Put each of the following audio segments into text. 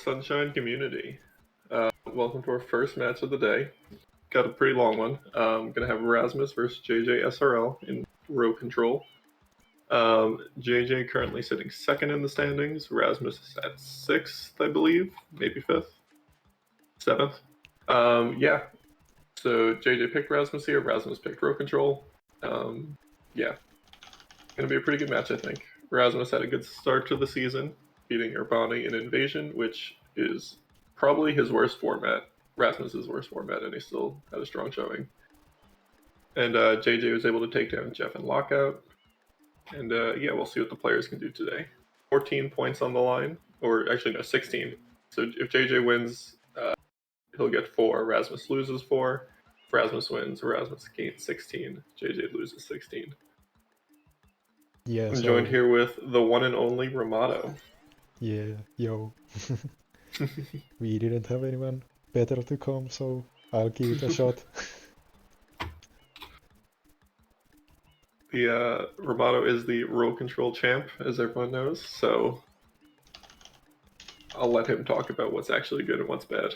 Sunshine community. Welcome to our first match of the day. Got a pretty long one. Gonna have Rasmus versus JJsrl in row control. JJ currently sitting second in the standings. Rasmus is at 6th, I believe, maybe 5th, 7th. Yeah. So JJ picked Rasmus here. Rasmus picked row control. Yeah, gonna be a pretty good match, I think. Rasmus had a good start to the season, beating Urbani in Invasion, which is probably his worst format, Rasmus's worst format, and he still had a strong showing. And JJ was able to take down Jeff in Lockout. And yeah, we'll see what the players can do today. 14 points on the line, or actually no, 16. So if JJ wins, he'll get 4. Rasmus loses 4. If Rasmus wins, Rasmus gains 16. JJ loses 16. Yeah, I'm joined here with the one and only Ramato. Yeah, yo. We didn't have anyone better to come, so I'll give it a shot. The Ramato is the row control champ, as everyone knows, so I'll let him talk about what's actually good and what's bad.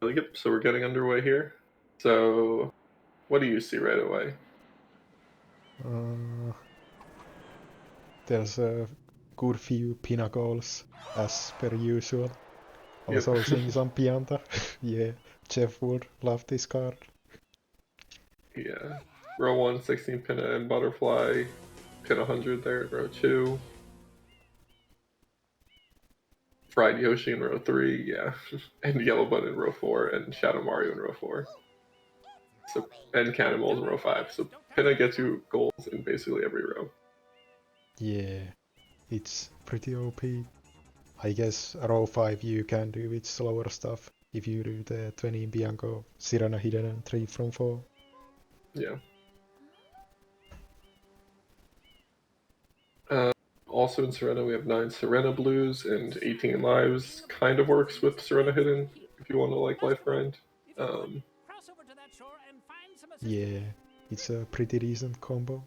Yep, so we're getting underway here. So, what do you see right away? There's a good few pinnacles, as per usual. Also seeing some Pianta. Yeah, Jeff would love this card. Yeah. Row 1, 16 Pinna and Butterfly. Pin 100 there in row 2. Fried Yoshi in row 3, yeah. And Yellow Button in row 4, and Shadow Mario in row 4. So, and Cannonballs in row 5. So Pinna gets you goals in basically every row. Yeah, it's pretty OP. I guess row 5 you can do with slower stuff if you do the 20 in Bianco, Sirena Hidden and 3 from 4. Yeah. Also in Serena we have 9 Serena Blues and 18 lives. Kind of works with Serena Hidden if you want to like life grind. Yeah, it's a pretty decent combo.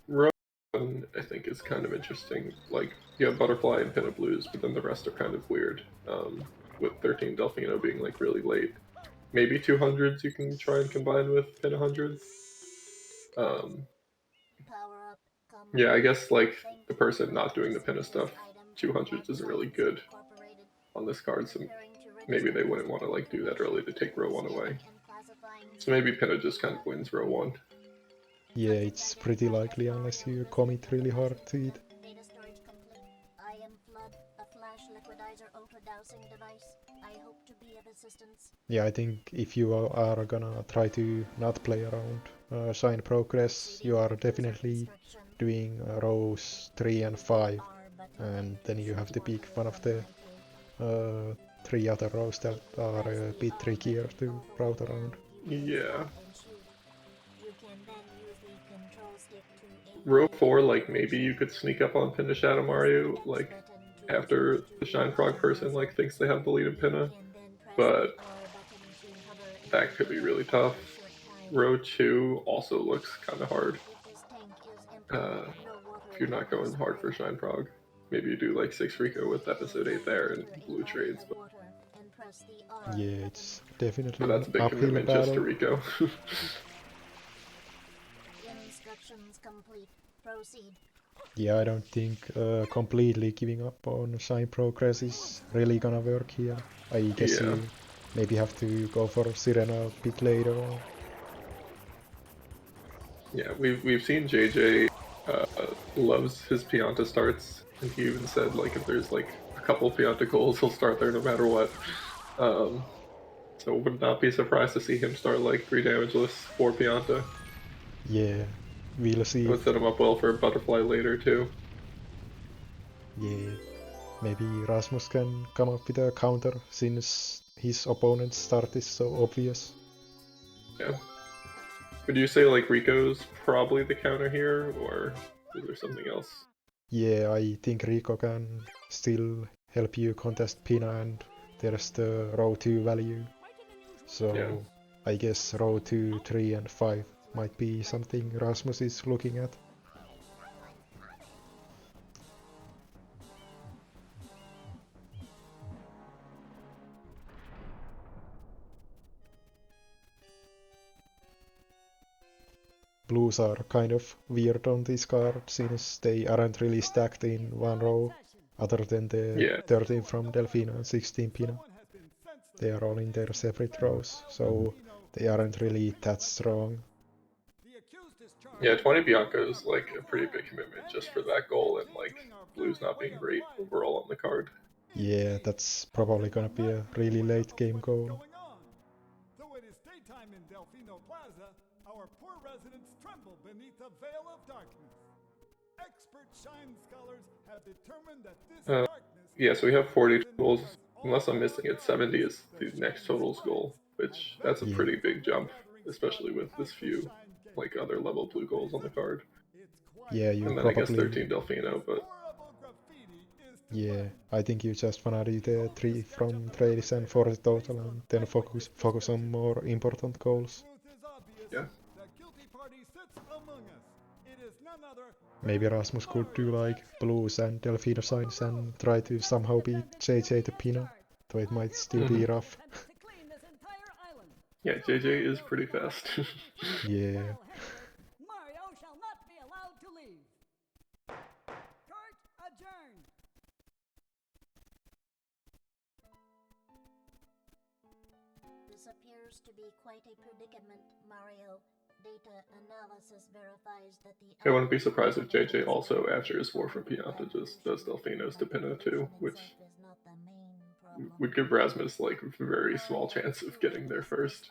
Row 1 I think is kind of interesting. Like you have Butterfly and Pinna Blues, but then the rest are kind of weird. With 13 Delfino being like really late. Maybe 200s you can try and combine with Pinna 100s. Yeah, I guess like the person not doing the Pinna stuff, 200s isn't really good on this card, so maybe they wouldn't want to like do that early to take row 1 away. So maybe Pinna just kind of wins row 1. Yeah, it's pretty likely unless you commit really hard to it. Yeah, I think if you are gonna try to not play around Shine Progress, you are definitely doing rows 3 and 5, and then you have to pick one of the 3 other rows that are a bit trickier to route around. Yeah. Row 4, like maybe you could sneak up on Pinna Shadow Mario, like after the Shine Frog person like thinks they have the lead in Pinna, but that could be really tough. Row 2 also looks kind of hard. If you're not going hard for Shine Frog, maybe you do like 6 Rico with episode 8 there and blue trades. But yeah, it's definitely that's a big uphill commitment battle. just to Rico. Yeah, I don't think completely giving up on Shine Progress is really gonna work here. I guess you maybe have to go for Sirena a bit later on. Yeah, we've seen JJ loves his Pianta starts, and he even said like if there's like a couple Pianta goals, he'll start there no matter what. So would not be surprised to see him start like 3 damageless, 4 Pianta. Yeah, we'll see. It would set him up well for a Butterfly later too. Yeah, maybe Rasmus can come up with a counter since his opponent's start is so obvious. Yeah. Would you say like Rico's probably the counter here, or is there something else? Yeah, I think Rico can still help you contest Pina and there's the row 2 value. So Yeah. I guess row 2, 3 and 5 might be something Rasmus is looking at. Blues are kind of weird on this card since they aren't really stacked in one row other than the Yeah. 13 from Delfino and 16 Pino. They are all in their separate rows, so they aren't really that strong. Yeah, 20 Bianca is like a pretty big commitment just for that goal and like blues not being great overall on the card. Yeah, that's probably gonna be a really late game goal. Though it is daytime in Delfino Plaza, our poor residents tremble beneath a veil of darkness. Expert shine scholars have determined that this darkness... Yeah, so we have 40 totals. Unless I'm missing it, 70 is the next totals goal, which that's a Yeah. pretty big jump, especially with this few like other level blue goals on the card. Yeah, you And then I guess probably... 13 Delfino, but Yeah, I think you just wanna do the 3 from trades and 40 total and then focus on more important goals. yeah. Maybe Rasmus could do like blues and Delfino signs and try to somehow beat JJ to Pino, though it might still be rough. Yeah, JJ is pretty fast. Yeah. Mario shall not be allowed to leave. Court adjourned. This appears to be quite a predicament, Mario. Data analysis verifies that the... I wouldn't be surprised if JJ also, after his war from Pianta, just does Delfinos to Pinna too, which would give Rasmus like a very small chance of getting there first.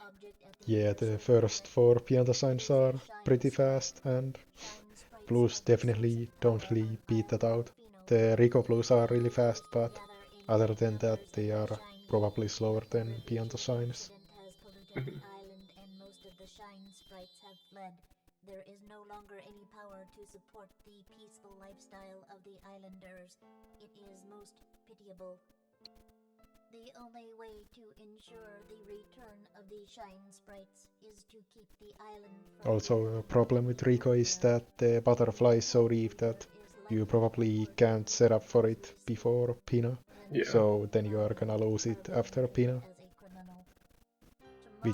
Yeah, the first 4 Pianta signs are pretty fast and blues definitely don't really beat that out. The Rico blues are really fast, but other than that they are probably slower than Pianta signs. There is no longer any power to support the peaceful lifestyle of the islanders. It is most pitiable. The only way to ensure the return of the Shine Sprites is to keep the island from... Also, a problem with Rico is that the butterfly is so deep that you probably can't set up for it before Pina. Yeah. So then you are gonna lose it after Pina.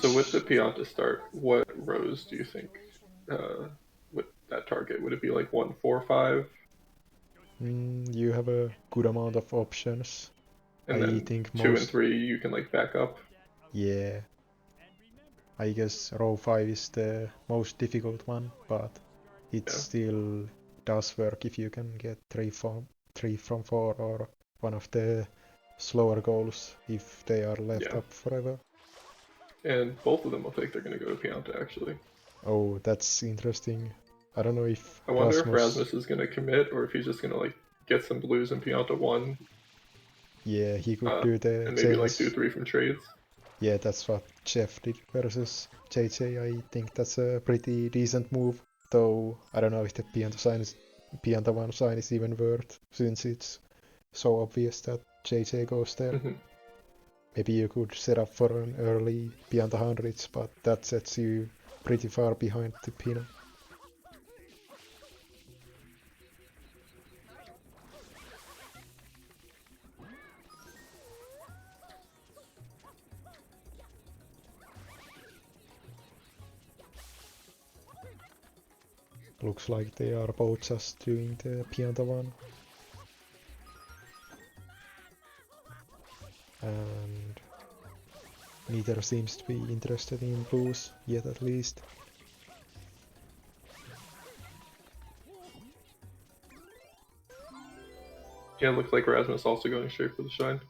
So with the Pianta start, what rows do you think with that target? Would it be like 1, 4, 5? You have a good amount of options. And I then think 2 and 3 you can like back up? Yeah. I guess row 5 is the most difficult one, but it still does work if you can get 3 from 4 or one of the slower goals if they are left up forever. And both of them look like they're going to go to Pianta, actually. Oh, that's interesting. I don't know if I wonder if Rasmus is going to commit, or if he's just going to like get some blues in Pianta 1. Yeah, he could do the and maybe like do 3 from trades. Yeah, that's what Jeff did versus JJ. I think that's a pretty decent move, though I don't know if the Pianta 1 sign is even worth, since it's so obvious that JJ goes there. Maybe you could set up for an early Pianta 100s, but that sets you pretty far behind the Pina. Looks like they are both just doing the Pianta 1. And neither seems to be interested in blues, yet at least. Yeah, it looks like Rasmus also going straight for the shine.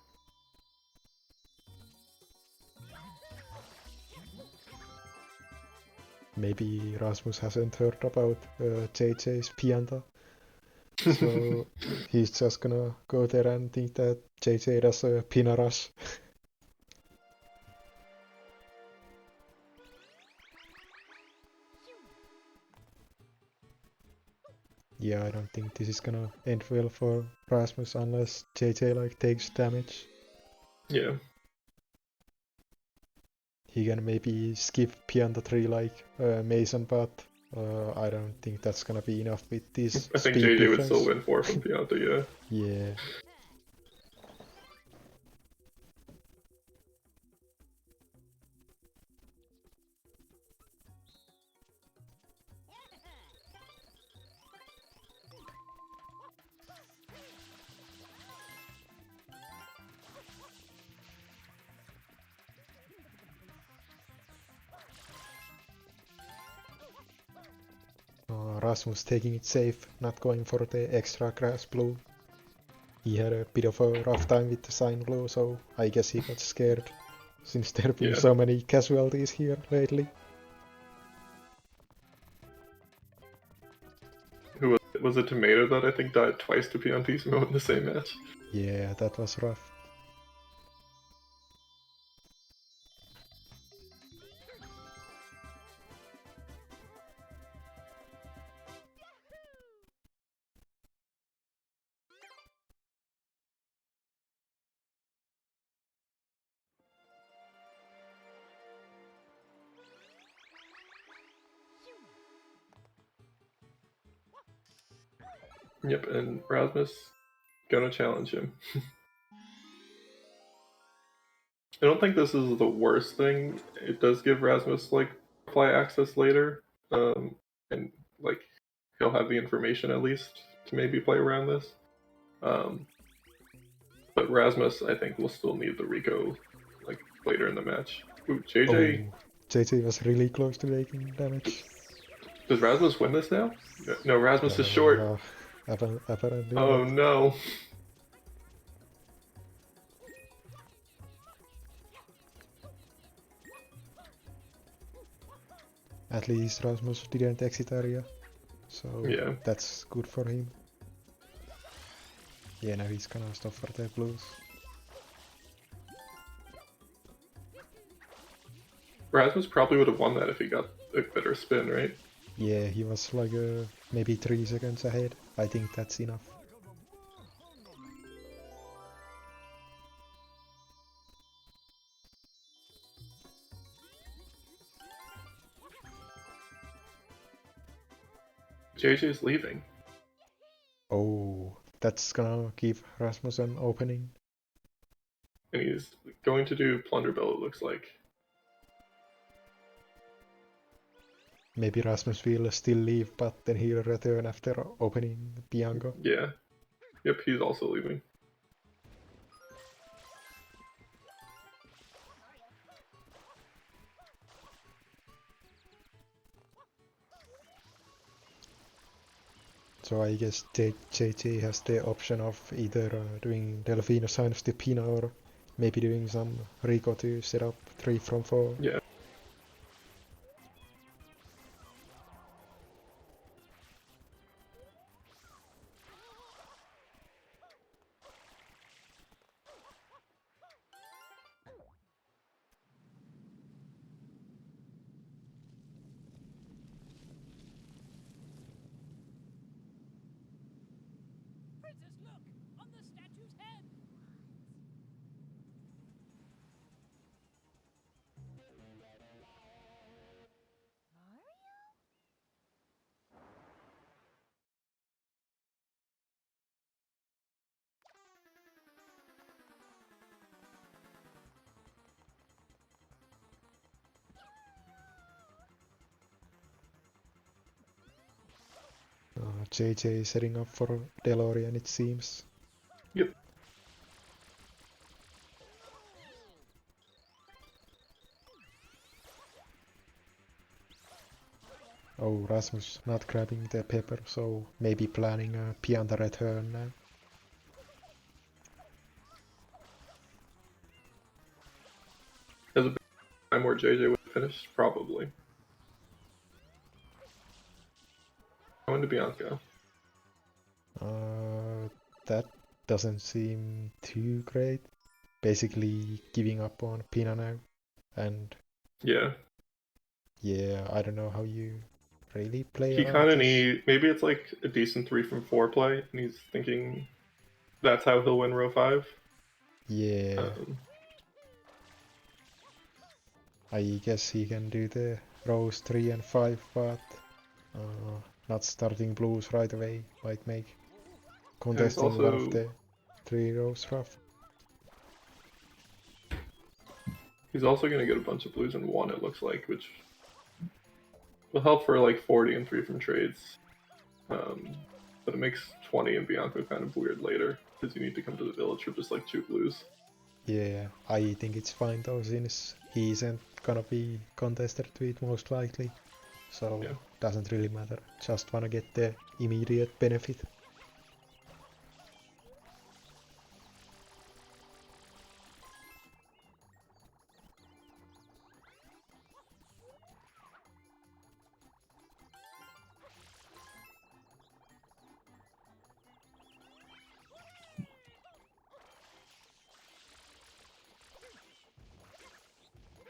Maybe Rasmus hasn't heard about JJ's Pianta. So he's just gonna go there and think that JJ does a Pina rush. Yeah, I don't think this is gonna end well for Rasmus unless JJ like takes damage. Yeah, he can maybe skip beyond the tree like Mason, but I don't think that's gonna be enough with this I think speed JJ would difference. still win 4 from Pianta, yeah. Yeah. Rasmus taking it safe, not going for the extra grass blue. He had a bit of a rough time with the sign blue, so I guess he got scared, since there have been Yeah. so many casualties here lately. Who was it? Tomato that I think died twice to Piantissimo in the same match. Yeah, that was rough. Yep, and Rasmus gonna challenge him. I don't think this is the worst thing. It does give Rasmus like fly access later, and like he'll have the information at least to maybe play around this. But Rasmus, I think, will still need the Rico like later in the match. Ooh, JJ, Oh, JJ was really close to taking damage. does Rasmus win this now? No, Rasmus is short. Apparently Oh not. no. At least Rasmus didn't exit area, so Yeah. that's good for him. Yeah, now he's gonna stop for the blues. Rasmus probably would have won that if he got a better spin, right? Yeah, he was like maybe 3 seconds ahead. I think that's enough. JJ's leaving. Oh, that's gonna give Rasmus an opening. And he's going to do Plunderbill, it looks like. Maybe Rasmus will still leave, but then he'll return after opening Bianco. Yeah. Yep, he's also leaving. So I guess JJ has the option of either doing Delfino signs to Pina or maybe doing some Rico to set up 3 from 4. Yeah. Princess, look! On the statue's head! JJ is setting up for DeLorean, it seems. Yep. Oh, Rasmus not grabbing the pepper, so maybe planning a Pianta return now. Has a bit of time where JJ would finish? Probably. Going to Bianco. That doesn't seem too great. Basically giving up on Pina now. And Yeah. yeah, I don't know how you really play He around kind of this. need, maybe it's like a decent 3 from 4 play, and he's thinking that's how he'll win row 5. Yeah. I guess he can do the rows 3 and 5, but not starting blues right away might make contesting one of the 3 rows rough. He's also going to get a bunch of blues in 1, it looks like, which will help for like 40 and 3 from trades. But it makes 20 and Bianco kind of weird later, because you need to come to the village for just like 2 blues. Yeah, I think it's fine though, since he isn't gonna be contested with most likely. So Yeah. doesn't really matter. Just wanna get the immediate benefit.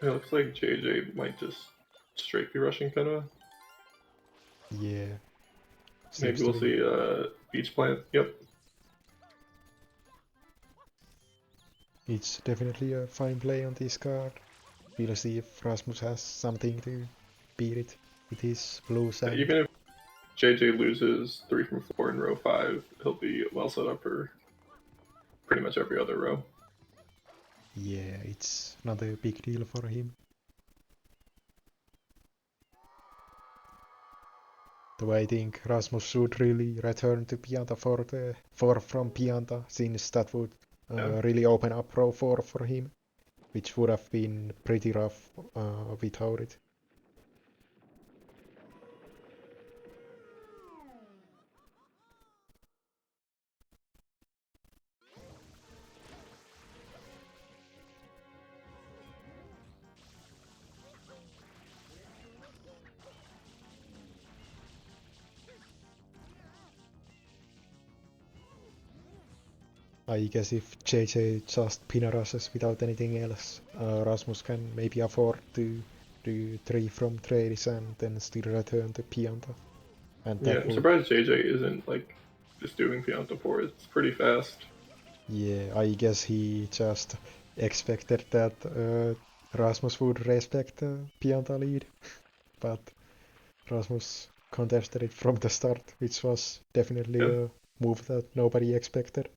It looks like JJ might just straight be rushing Pinna. Yeah. Maybe Seems we'll to be. see Beach Plant. Yep. It's definitely a fine play on this card. We'll see if Rasmus has something to beat it with his blues and... Even if JJ loses 3 from 4 in row 5, he'll be well set up for pretty much every other row. Yeah, it's not a big deal for him. Though I think Rasmus should really return to Pianta for the 4 from Pianta, since that would really open up row 4 for him, which would have been pretty rough without it. I guess if JJ just pinna rushes without anything else, Rasmus can maybe afford to do 3 from trades and then still return to Pianta. And Yeah, that I'm would... surprised JJ isn't like just doing Pianta 4. It's pretty fast. Yeah, I guess he just expected that Rasmus would respect the Pianta lead, but Rasmus contested it from the start, which was definitely a move that nobody expected.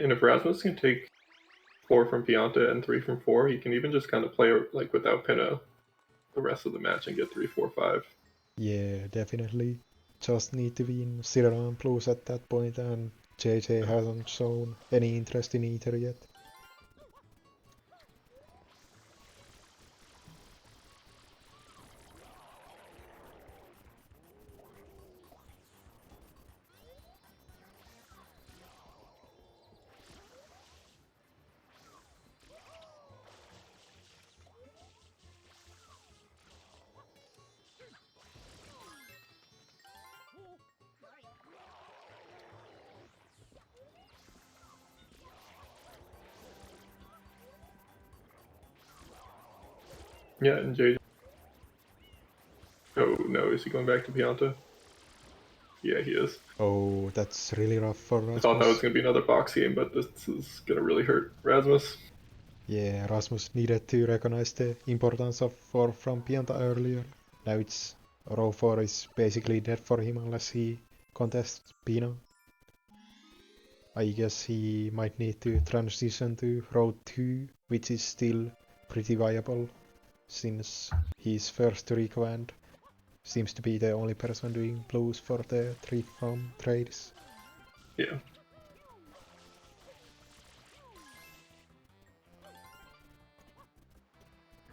And if Rasmus can take 4 from Pianta and 3 from 4, he can even just kind of play like without Pinna the rest of the match and get 3, 4, 5. Yeah, definitely. Just need to win Zero and Blues at that point, and JJ hasn't shown any interest in either yet. Yeah, and JJ. Oh no, is he going back to Pianta? Yeah, he is. Oh, that's really rough for Rasmus. I thought that was going to be another box game, but this is going to really hurt Rasmus. Yeah, Rasmus needed to recognize the importance of 4 from Pianta earlier. Now it's row 4 is basically dead for him unless he contests Pino. I guess he might need to transition to row 2, which is still pretty viable, since he's first to Rico and seems to be the only person doing blues for the 3 from trades. Yeah.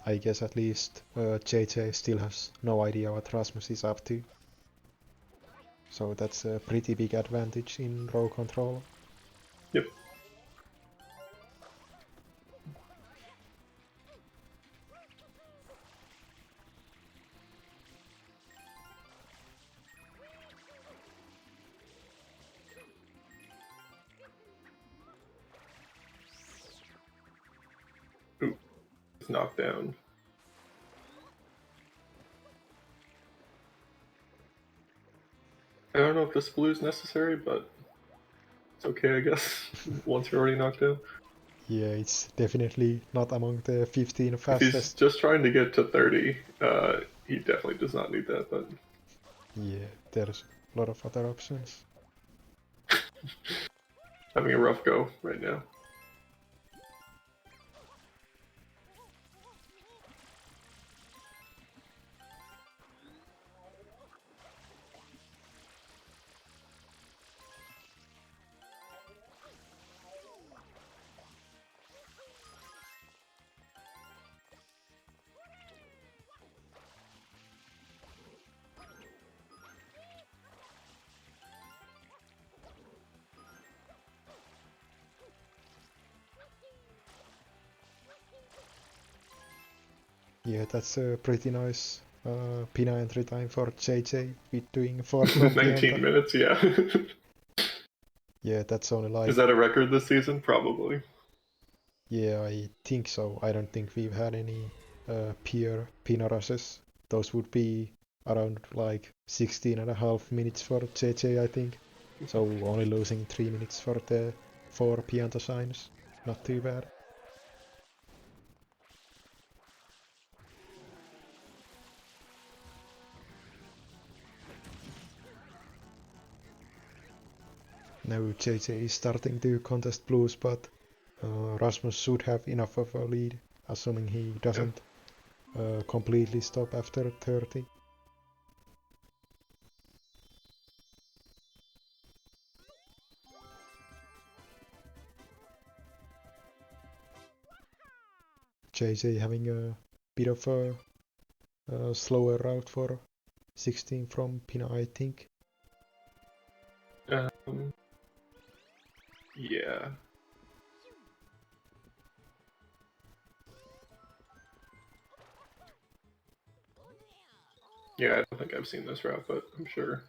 I guess at least JJ still has no idea what Rasmus is up to. So that's a pretty big advantage in row control. Yep. is knocked down. I don't know if this blue is necessary, but it's okay, I guess, once you're already knocked down. Yeah, it's definitely not among the 15 If he's fastest. just trying to get to 30, he definitely does not need that, but Yeah, there's a lot of other options. having a rough go right now. Yeah, that's a pretty nice Pina entry time for JJ with doing 4 from 19 Pianta. minutes, yeah. Yeah, that's only like... Is that a record this season? Probably. Yeah, I think so. I don't think we've had any peer Pina rushes. Those would be around like 16.5 minutes for JJ, I think. So only losing 3 minutes for the 4 Pianta signs. Not too bad. Now JJ is starting to contest blues, but Rasmus should have enough of a lead, assuming he doesn't completely stop after 30. JJ having a bit of a slower route for 16 from Pina, I think. Yeah. Yeah, I don't think I've seen this route, but I'm sure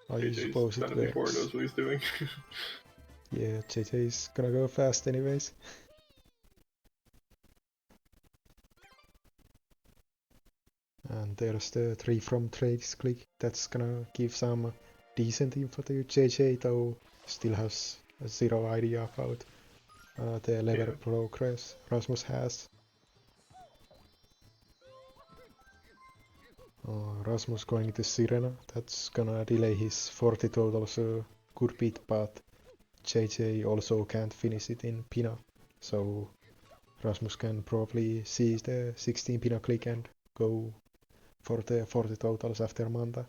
I suppose JJ's done it it before, works. knows what he's doing. Yeah, JJ is gonna go fast anyways. And there's the 3 from Drake's click. That's gonna give some decent info to JJ, though still has zero idea about the level progress Rasmus has. Rasmus going to Sirena, that's gonna delay his 40 total so good bit, but JJ also can't finish it in Pina, so Rasmus can probably seize the 16 Pina click and go for the 40 totals after Manta.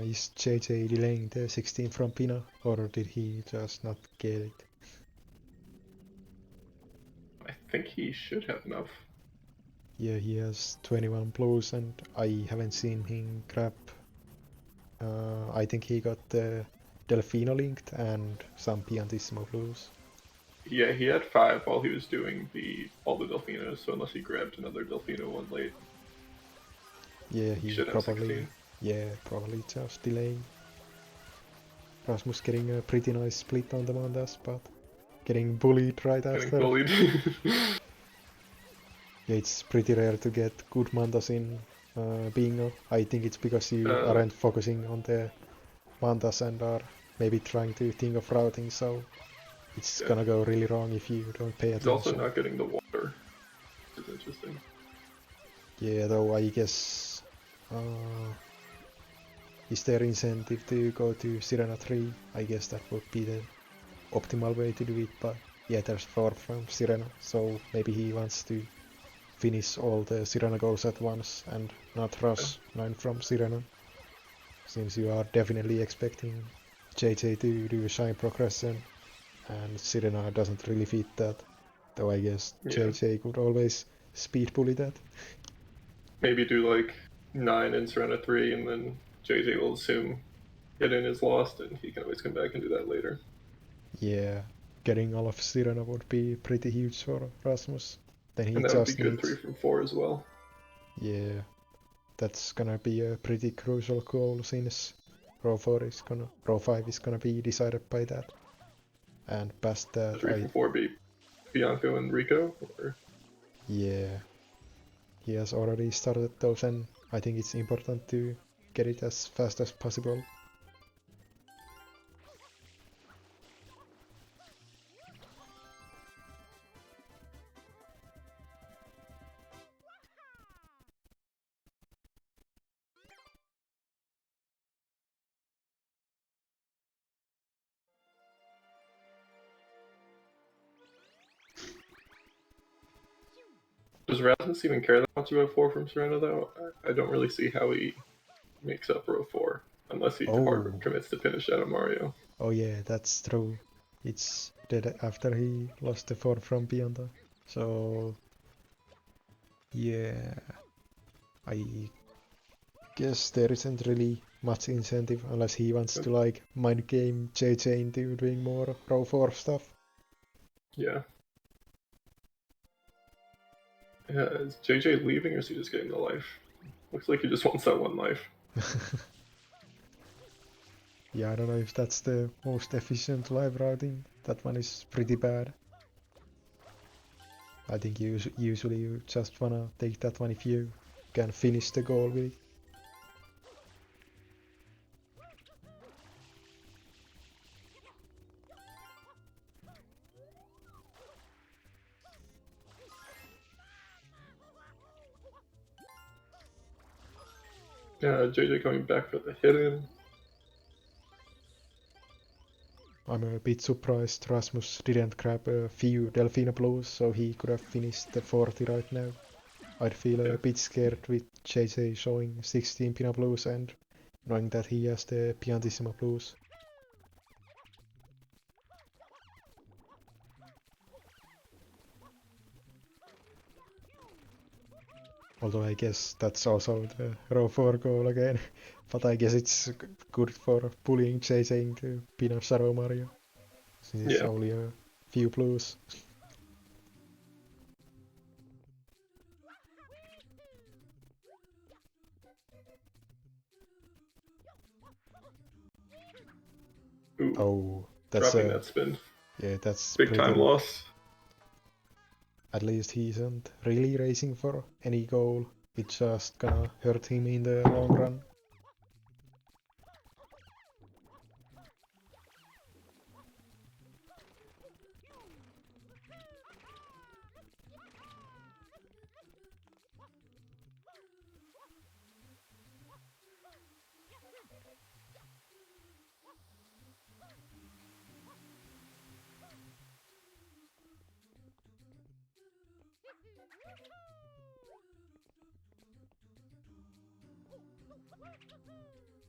Is JJ delaying the 16 from Pina, or did he just not get it? I think he should have enough. Yeah, he has 21 blues and I haven't seen him grab... I think he got the Delfino linked and some Piantissimo blues. Yeah, he had 5 while he was doing all the Delfinos, so unless he grabbed another Delfino one late, Yeah, he he should have probably... 16. Yeah, probably just delaying. Rasmus getting a pretty nice split on the Mandas, but getting bullied right Getting after. bullied. Yeah, it's pretty rare to get good Mandas in Bingo. I think it's because you aren't focusing on the Mandas and are maybe trying to think of routing, so it's gonna go really wrong if you don't pay He's also attention. not getting the water, which is interesting. Yeah, though I guess... is there incentive to go to Sirena 3? I guess that would be the optimal way to do it, but yeah, there's 4 from Sirena, so maybe he wants to finish all the Sirena goals at once and not rush 9 from Sirena. Since you are definitely expecting JJ to do shine progression, and Sirena doesn't really fit that. Though I guess Yeah. JJ could always speed bully that. Maybe do like 9 in Serena 3, and then JJ will assume hidden is lost, and he can always come back and do that later. Yeah, getting all of Sirena would be pretty huge for Rasmus. Then he And that would be just good needs... 3 from 4 as well. Yeah, that's gonna be a pretty crucial goal since row 5 is gonna be decided by that. And past The that, 3 from 4 be Bianco and Rico, or yeah, he has already started those, and I think it's important to get it as fast as possible. does Rasmus even care that much about 4 from Serena though? I don't really see how he makes up row 4, unless he hard Oh, commits to finish out of Mario. oh yeah, that's true. It's dead after he lost the 4 from Beyond. So yeah, I guess there isn't really much incentive unless he wants to like mind game JJ into doing more row 4 stuff. Yeah. Yeah, is JJ leaving, or is he just getting the life? Looks like he just wants that 1 life. Yeah, I don't know if that's the most efficient live routing. That one is pretty bad. I think usually you just wanna take that one if you can finish the goal with it. JJ coming back for the hidden. I'm a bit surprised Rasmus didn't grab a few Delfino Blues so he could have finished the 40 right now. I'd feel Yeah. a bit scared with JJ showing 16 Pina Blues and knowing that he has the Piantissima Blues. Although I guess that's also the row 4 goal again. But I guess it's good for bullying JJ into Pina Saro Mario. Since it's Yeah. only a few blues. Ooh, Oh, that's dropping that spin. yeah, that's Big pretty time rough. loss. At least he isn't really racing for any goal. It's just gonna hurt him in the long run.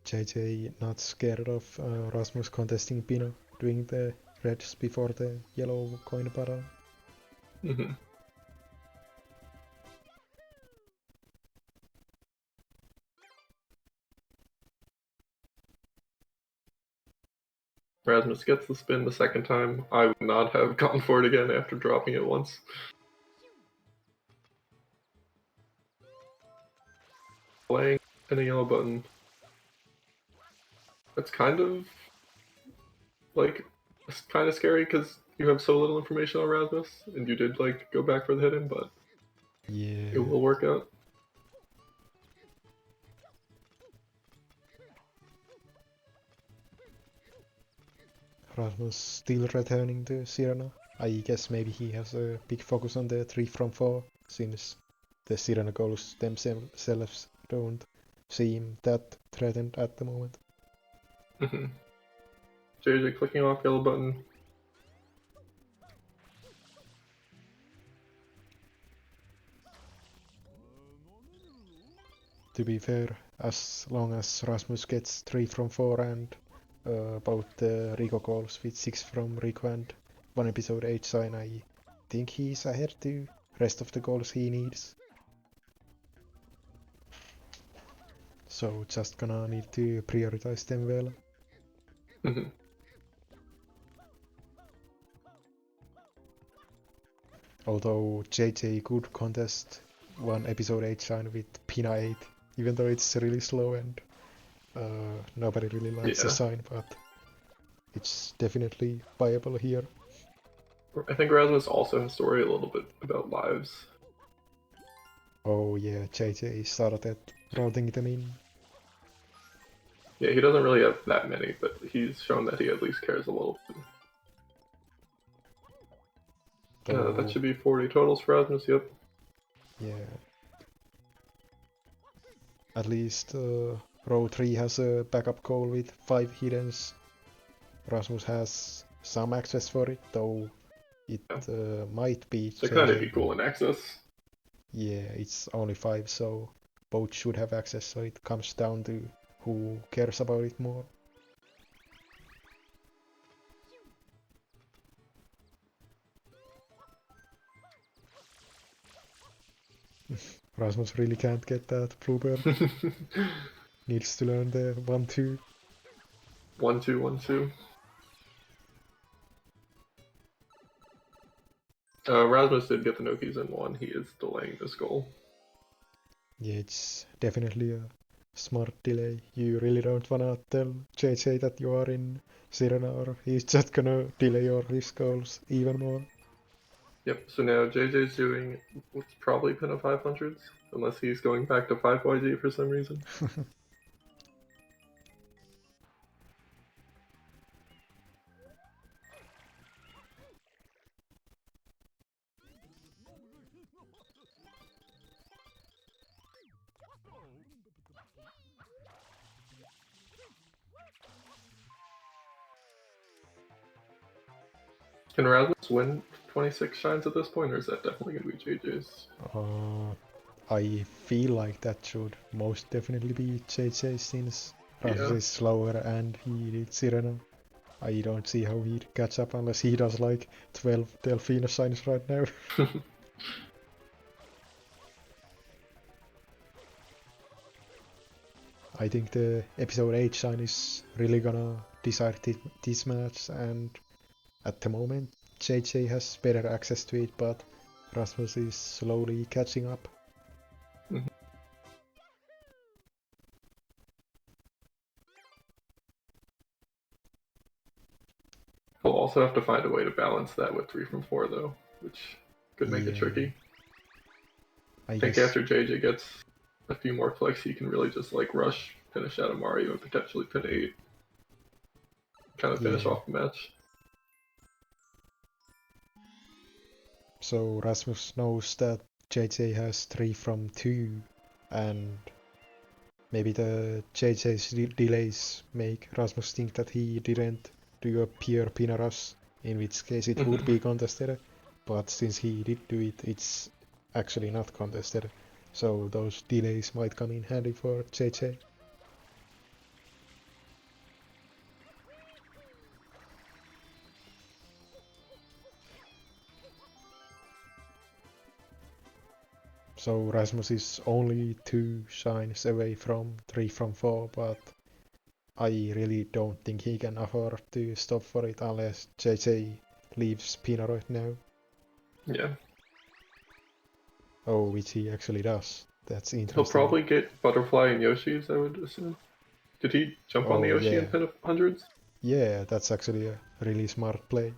JJ not scared of Rasmus contesting Pino, doing the reds before the yellow coin battle. Mm-hmm. Rasmus gets the spin the second time. I would not have gone for it again after dropping it once. Playing and a yellow button. That's kind of like it's kind of scary because you have so little information on Rasmus, and you did like go back for the hidden, but Yeah. it will work out. Rasmus still returning to Sirena. I guess maybe he has a big focus on the 3 from 4, since the Sirena goals themselves don't seem that threatened at the moment. Mm-hmm. JJ clicking off yellow button. To be fair, as long as Rasmus gets 3 from 4 and both the Rico goals with 6 from Rico and 1 episode 8 sign, I think he's ahead to rest of the goals he needs. So just gonna need to prioritize them well. Mhm. Although JJ could contest one episode 8 shine with Pina 8, even though it's really slow and nobody really likes the Yeah. sign, but it's definitely viable here. I think Rasmus also has a story a little bit about lives. Oh yeah, JJ started routing them in. Yeah, he doesn't really have that many, but he's shown that he at least cares a little bit. Though, That should be 40 totals for Rasmus, yep. yeah. At least row 3 has a backup goal with 5 hiddens. Rasmus has some access for it, though it might be They kind of JJ. equal in access. Yeah, it's only 5, so both should have access, so it comes down to who cares about it more. Rasmus really can't get that bluebird. Needs to learn the 1-2. 1-2, 1-2. Rasmus did get the Nokis in 1. He is delaying this goal. Yeah, it's definitely a smart delay. You really don't wanna tell JJ that you are in Sirena, or he's just gonna delay your risk goals even more. Yep, so now JJ's doing what's probably been a 500s, unless he's going back to 5YG for some reason. Can Rasmus win 26 shines at this point, or is that definitely going to be JJ's? I feel like that should most definitely be JJ, since Rasmus Yeah. is slower and he needs Sirena. I don't see how he'd catch up unless he does like 12 Delfino signs right now. I think the episode 8 shine is really gonna decide this match, and at the moment JJ has better access to it, but Rasmus is slowly catching up. Mhm. He'll also have to find a way to balance that with 3 from 4, though, which could make it Yeah. tricky. I I think guess, after JJ gets a few more clicks, he can really just like rush, finish out of Mario, and potentially pin 8. Kind of finish yeah. off the match. So Rasmus knows that JJ has 3 from 2, and maybe the JJ's delays make Rasmus think that he didn't do a pure Pinaras, in which case it would be contested, but since he did do it, it's actually not contested, so those delays might come in handy for JJ. So Rasmus is only 2 shines away from 3 from 4, but I really don't think he can afford to stop for it unless JJ leaves Pina right now. Yeah. Oh, which he actually does. That's He'll interesting. probably get Butterfly and Yoshi's, I would assume. Did he jump on the Oh, Yoshi yeah. and pin 100s? Yeah, that's actually a really smart play.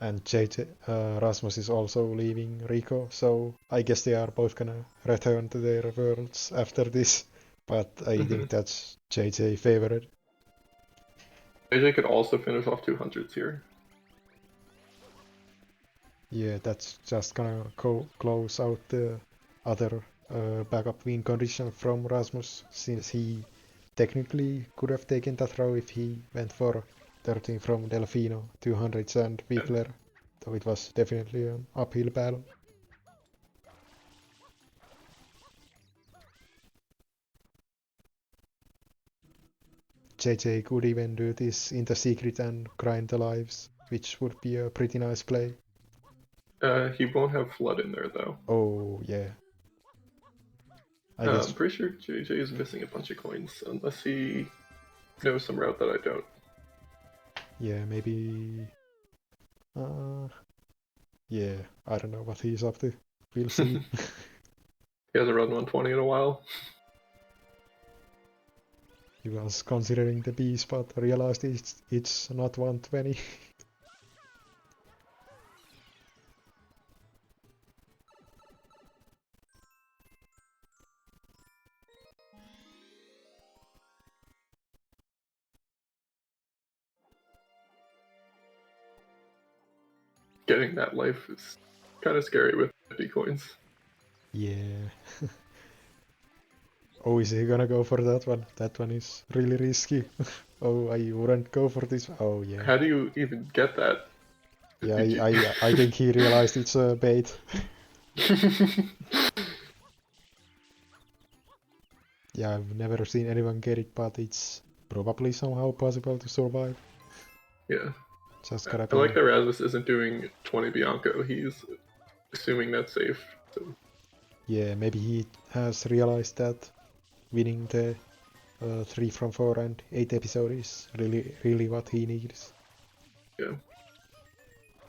And Rasmus is also leaving Rico, so I guess they are both gonna return to their worlds after this. But I think that's JJ favorite. JJ could also finish off 200s here. Yeah, that's just gonna close out the other backup win condition from Rasmus, since he technically could have taken that row if he went for 13 from Delfino, 200s and Wiggler, though it was definitely an uphill battle. JJ could even do this in the secret and grind the lives, which would be a pretty nice play. He won't have flood in there though. Oh, yeah. I guess, I'm pretty sure JJ is missing a bunch of coins, unless he knows some route that I don't. yeah, maybe... yeah, I don't know what he's up to. We'll see. He hasn't run 120 in a while. He was considering the bees, but realized it's not 120. Getting that life is kind of scary with 50 coins. Yeah. Oh, is he gonna go for that one? That one is really risky. Oh, I wouldn't go for this. Oh, yeah. How do you even get that? Yeah, Did you- I think he realized it's a bait. Yeah, I've never seen anyone get it, but it's probably somehow possible to survive. Yeah. Just gotta I like be... that Rasmus isn't doing 20 Bianco. He's assuming that's safe. So, Yeah, maybe he has realized that winning the 3 from 4 and 8 episode is really what he needs. yeah.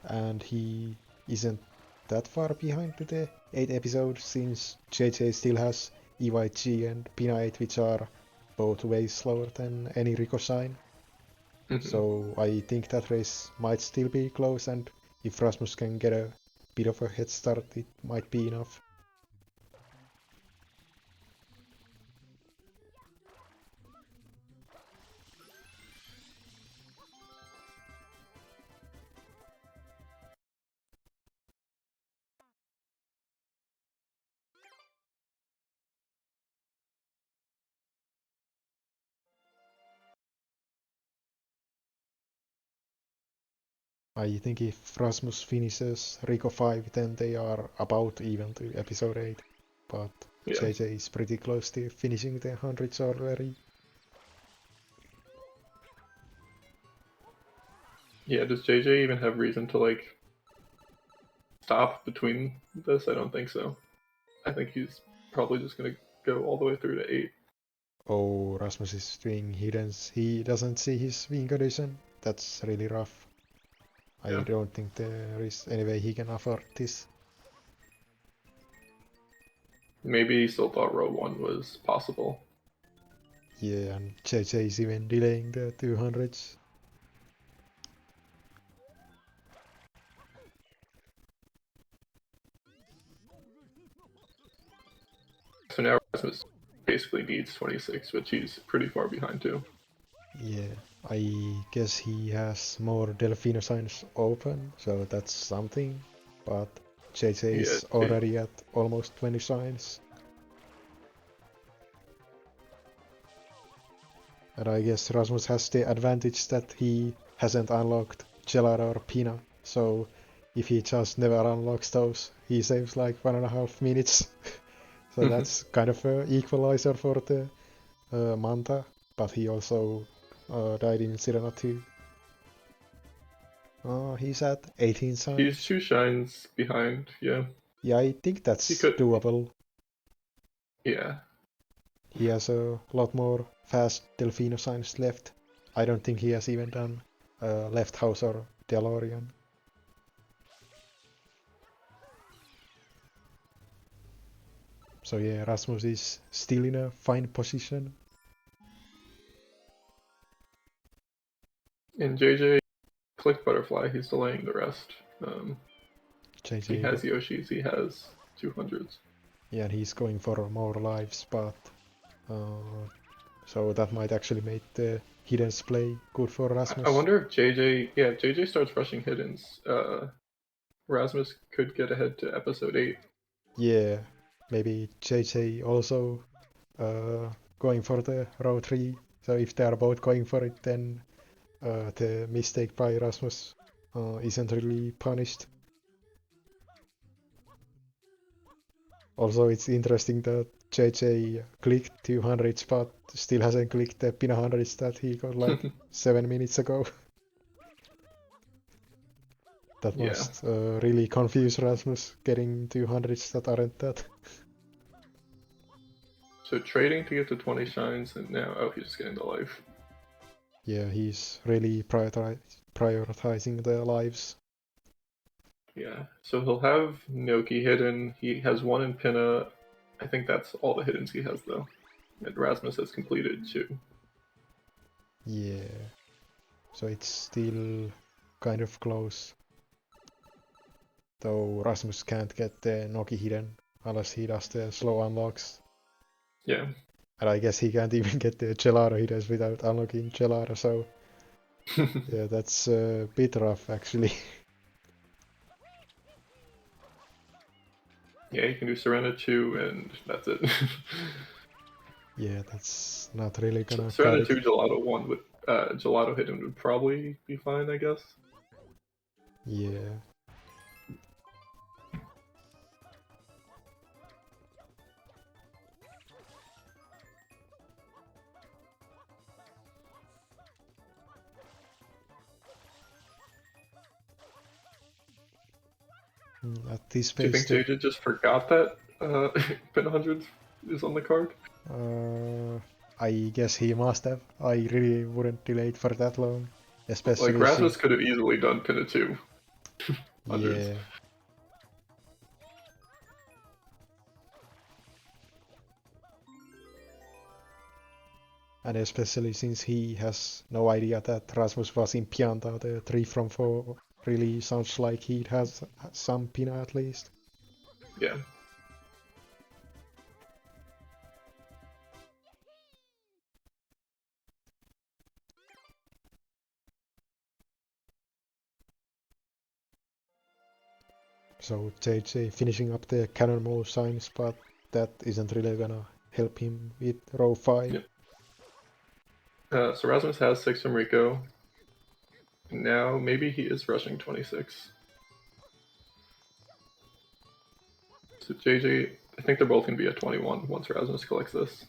And he isn't that far behind with the 8 episodes, since JJ still has EYG and Pina 8, which are both way slower than any Rico sign. Mhm. So I think that race might still be close, and if Rasmus can get a bit of a head start, it might be enough. I think if Rasmus finishes Rico 5, then they are about even to episode 8. But Yeah. JJ is pretty close to finishing the 100s already. Yeah, does JJ even have reason to, like, stop between this? I don't think so. I think he's probably just gonna go all the way through to 8. Oh, Rasmus is doing hiddens. He doesn't see his win condition. That's really rough. I Yeah. don't think there is any way he can afford this. Maybe he still thought row 1 was possible. Yeah, and JJ is even delaying the 200s. So now Rasmus basically needs 26, which he's pretty far behind too. Yeah, I guess he has more Delfino signs open, so that's something. But JJ is Yeah, already at almost 20 signs. And I guess Rasmus has the advantage that he hasn't unlocked Gelada or Pina, so if he just never unlocks those, he saves like 1.5 minutes. So that's kind of an equalizer for the Manta, but he also died in Sirena 2. He's at 18 signs. He's 2 shines behind, yeah. Yeah, I think that's He could- doable. Yeah. He has a lot more fast Delfino signs left. I don't think he has even done Left House or DeLorean. So yeah, Rasmus is still in a fine position. And JJ clicked butterfly, he's delaying the rest. JJ, He has Yoshi's, he has 200s. yeah, and he's going for more lives, but so that might actually make the hidden play good for Rasmus. I wonder if if JJ starts rushing hiddens, Rasmus could get ahead to episode 8. Yeah, maybe JJ also going for the row 3. So if they are both going for it, then the mistake by Rasmus isn't really punished. Also, it's interesting that JJ clicked 200s but still hasn't clicked the pin 100s that he got like 7 minutes ago. That Yeah. must really confuse Rasmus, getting 200s that aren't that. So trading to get to 20 shines, and now, oh, he's just getting the life. Yeah, he's really prioritizing their lives. Yeah, so he'll have Noki hidden. He has one in Pinna. I think that's all the hiddens he has, though. And Rasmus has completed 2. Yeah. So it's still kind of close. Though Rasmus can't get the Noki hidden unless he does the slow unlocks. Yeah. And I guess he can't even get the Gelato hiddens without unlocking Gelato, so yeah, that's a bit rough actually. Yeah, you can do Serena 2, and that's it. Yeah, that's not really gonna cut Serena it. 2, Gelato 1 with Gelato hidden would probably be fine, I guess. Yeah. At this Do you pace, think JJ just forgot that Pin 100 is on the card? I guess he must have. I really wouldn't delay it for that long. Like, Especially Rasmus since... could have easily done Pinna 2 hundreds. Yeah. And especially since he has no idea that Rasmus was in Pianta, the 3 from 4 really sounds like he has some Pina at least. Yeah. So JJ finishing up the cannonball signs, but that isn't really gonna help him with row 5. Yep. So Rasmus has 6 from Rico. Now maybe he is rushing 26. So JJ, I think they're both going to be at 21 once Rasmus collects this.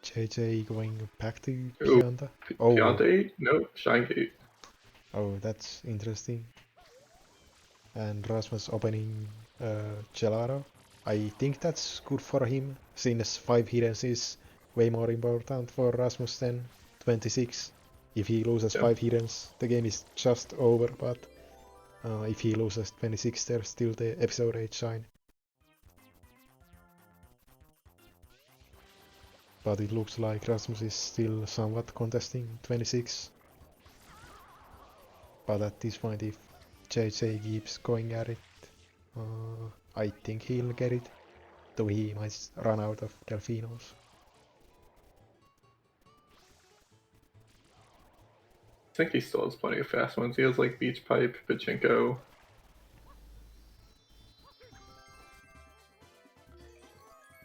JJ going back to Ooh, Pianta. Oh, Pianta 8? No, Shine Gate. oh, that's interesting. And Rasmus opening Gelato. I think that's good for him, since 5 hiddens is way more important for Rasmus than 26. If he loses Yeah. 5 hiddens, the game is just over, but if he loses 26, there's still the episode 8 shine. But it looks like Rasmus is still somewhat contesting 26. But at this point, if JJ keeps going at it, I think he'll get it, though he might run out of Delfinos. I think he still has plenty of fast ones. He has like Beach Pipe, Pachinko.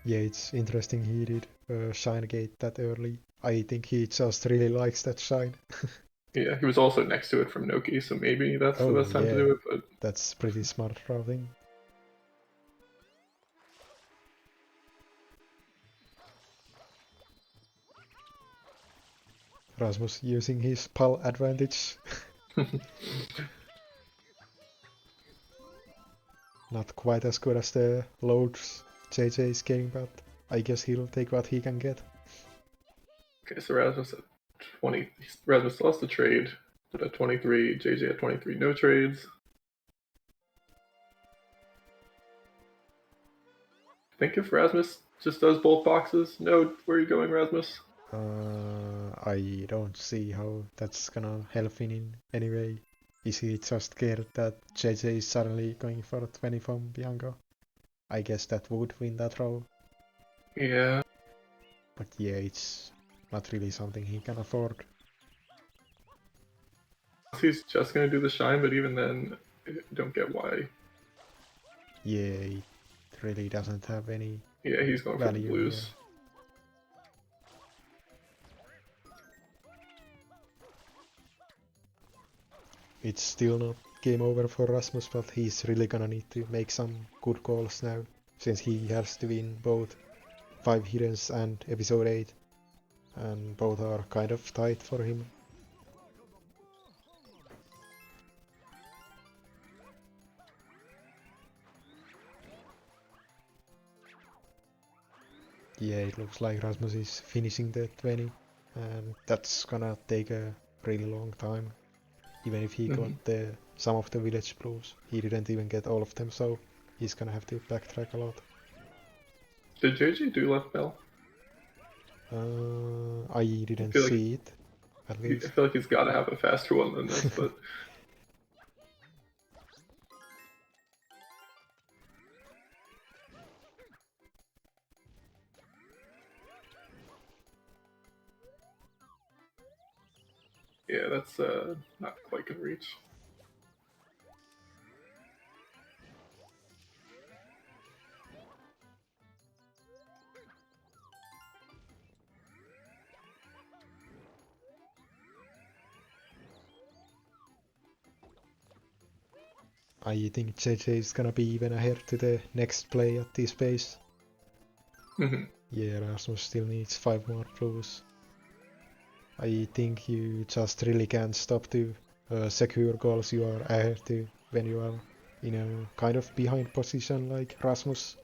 Yeah, it's interesting he did Shine Gate that early. I think he just really likes that shine. Yeah, he was also next to it from Noki, so maybe that's the Oh best time to do yeah, it, but that's pretty smart routing. Rasmus using his PAL advantage. Not quite as good as the loads JJ is getting, but I guess he'll take what he can get. okay, so Rasmus at 20. Rasmus lost the trade, but at 23, JJ at 23, no trades. I think if Rasmus just does both boxes, no, where are you going, Rasmus? I don't see how that's gonna help him in any way. Is he just scared that JJ is suddenly going for 20 from Bianco? I guess that would win that row. Yeah. But yeah, it's not really something he can afford. He's just gonna do the shine, but even then, I don't get why. Yeah, it really doesn't have any Yeah, he's going for the value blues. here. it's still not game over for Rasmus, but he's really gonna need to make some good calls now, since he has to win both 5 Hiddens and Episode 8, and both are kind of tight for him. Yeah, it looks like Rasmus is finishing the 20, and that's gonna take a really long time. Even if he got some of the village blues, he didn't even get all of them, so he's gonna have to backtrack a lot. Did JJ do left bell? I didn't feel like see it, at I least. feel like he's got to have a faster one than this, but yeah, that's not quite gonna reach. I think JJ is gonna be even ahead to the next play at this pace. Yeah, Rasmus still needs 5 more blues. I think you just really can't stop to secure goals you are ahead to when you are in a kind of behind position like Rasmus.